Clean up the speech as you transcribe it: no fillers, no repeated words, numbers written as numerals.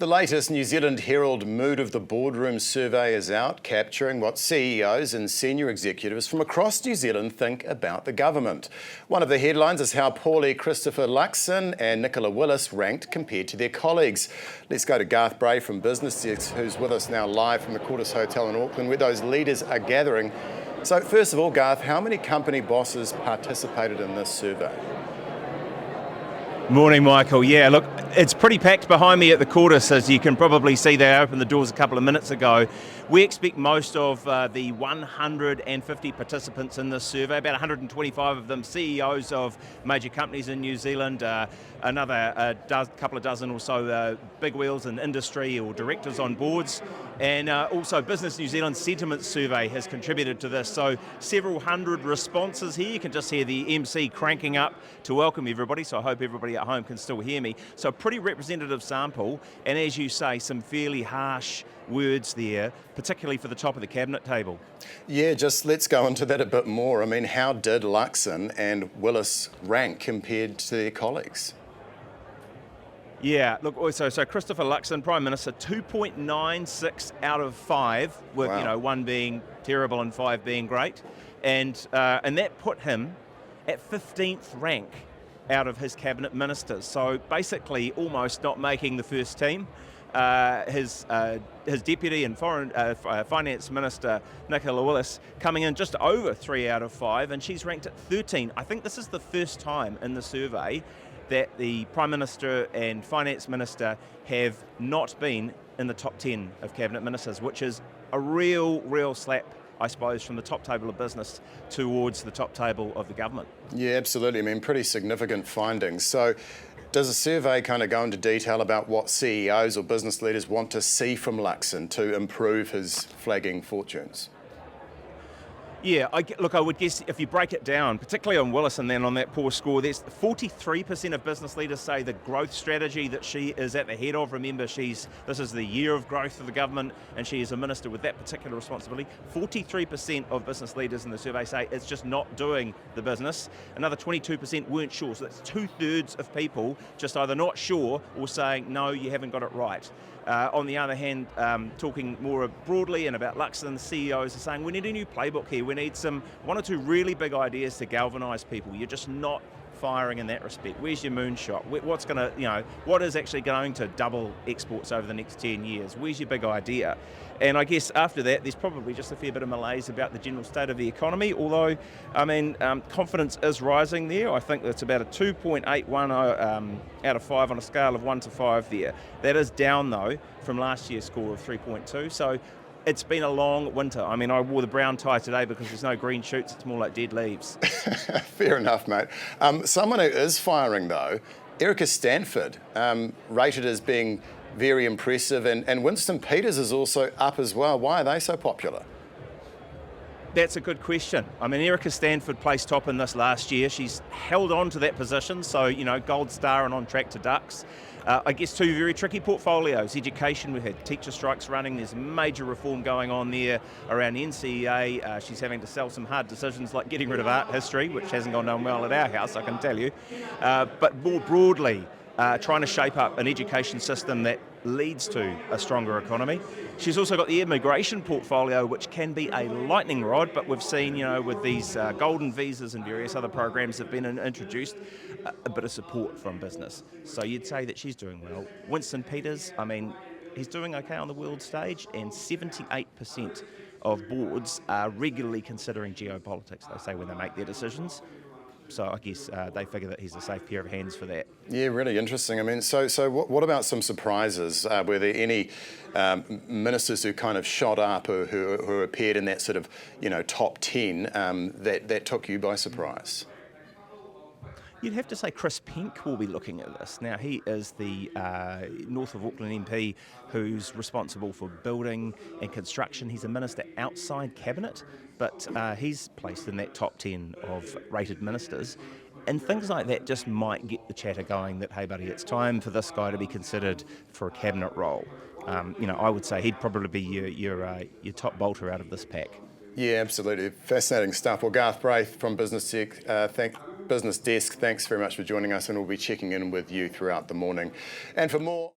The latest New Zealand Herald Mood of the Boardroom survey is out, capturing what CEOs and senior executives from across New Zealand think about the government. One of the headlines is how poorly Christopher Luxon and Willis ranked compared to their colleagues. Let's go to Garth Bray from Business Desk, who's with us now live from the Quarters Hotel in Auckland, where those leaders are gathering. So first of all, Garth, how many company bosses participated in this survey? Morning, Michael. Yeah, look, it's pretty packed behind me at the Quarters, as you can probably see. They opened the doors a couple of minutes ago. We expect most of the 150 participants in this survey, about 125 of them CEOs of major companies in New Zealand, another couple of dozen or so big wheels in industry or directors on boards, and also Business New Zealand's sentiment survey has contributed to this. So several hundred responses here. You can just hear the MC cranking up to welcome everybody, so I hope everybody at home can still hear me. So a pretty representative sample, and as you say, some fairly harsh words there, particularly for the top of the cabinet table. Yeah, just let's go into that a bit more. I mean, how did Luxon and Willis rank compared to their colleagues? Yeah, look, so Christopher Luxon, Prime Minister, 2.96 out of 5, with Wow. One being terrible and 5 being great, and that put him at 15th rank out of his cabinet ministers. So basically, almost not making the first team. His deputy and finance minister, Willis, coming in just over 3 out of 5, and she's ranked at 13. I think this is the first time in the survey that the Prime Minister and Finance Minister have not been in the top 10 of cabinet ministers, which is a real slap, I suppose, from the top table of business towards the top table of the government. Yeah, absolutely. I mean, pretty significant findings. So does the survey kind of go into detail about what CEOs or business leaders want to see from Luxon to improve his flagging fortunes? Yeah, I would guess if you break it down, particularly on Willis and then on that poor score, there's 43% of business leaders say the growth strategy that she is at the head of. Remember, this is the year of growth of the government, and she is a minister with that particular responsibility. 43% of business leaders in the survey say it's just not doing the business. Another 22% weren't sure. So that's 2/3 of people just either not sure or saying, no, you haven't got it right. On the other hand, talking more broadly and about Luxon, CEOs are saying we need a new playbook here. We need one or two really big ideas to galvanise people. You're just not firing in that respect. Where's your moonshot? What is actually going to double exports over the next 10 years? Where's your big idea? And I guess after that, there's probably just a fair bit of malaise about the general state of the economy, although, confidence is rising there. I think it's about a 2.81 out of 5 on a scale of 1 to 5 there. That is down, though, from last year's score of 3.2. So it's been a long winter. I mean, I wore the brown tie today because there's no green shoots. It's more like dead leaves. Fair enough, mate. Someone who is firing, though, Erica Stanford, rated as being very impressive, and Winston Peters is also up as well. Why are they so popular? That's a good question. I mean, Erica Stanford placed top in this last year. She's held on to that position, so, gold star and on track to Ducks. I guess two very tricky portfolios. Education, we've had teacher strikes running. There's major reform going on there around NCEA. She's having to sell some hard decisions like getting rid of art history, which hasn't gone down well at our house, I can tell you. But more broadly, trying to shape up an education system that leads to a stronger economy. She's also got the immigration portfolio, which can be a lightning rod, but we've seen, with these golden visas and various other programs that have been introduced, a bit of support from business. So you'd say that she's doing well. Winston Peters, he's doing okay on the world stage, and 78% of boards are regularly considering geopolitics, they say, when they make their decisions. So I guess they figure that he's a safe pair of hands for that. Yeah, really interesting. I mean, so what about some surprises? Were there any ministers who kind of shot up or who appeared in that sort of, top 10 that took you by surprise? You'd have to say Chris Penk will be looking at this. Now, he is the North of Auckland MP who's responsible for building and construction. He's a minister outside cabinet, but he's placed in that top 10 of rated ministers. And things like that just might get the chatter going that, hey, buddy, it's time for this guy to be considered for a cabinet role. I would say he'd probably be your top bolter out of this pack. Yeah, absolutely. Fascinating stuff. Well, Garth Bray from Business Desk, thanks very much for joining us, and we'll be checking in with you throughout the morning. And for more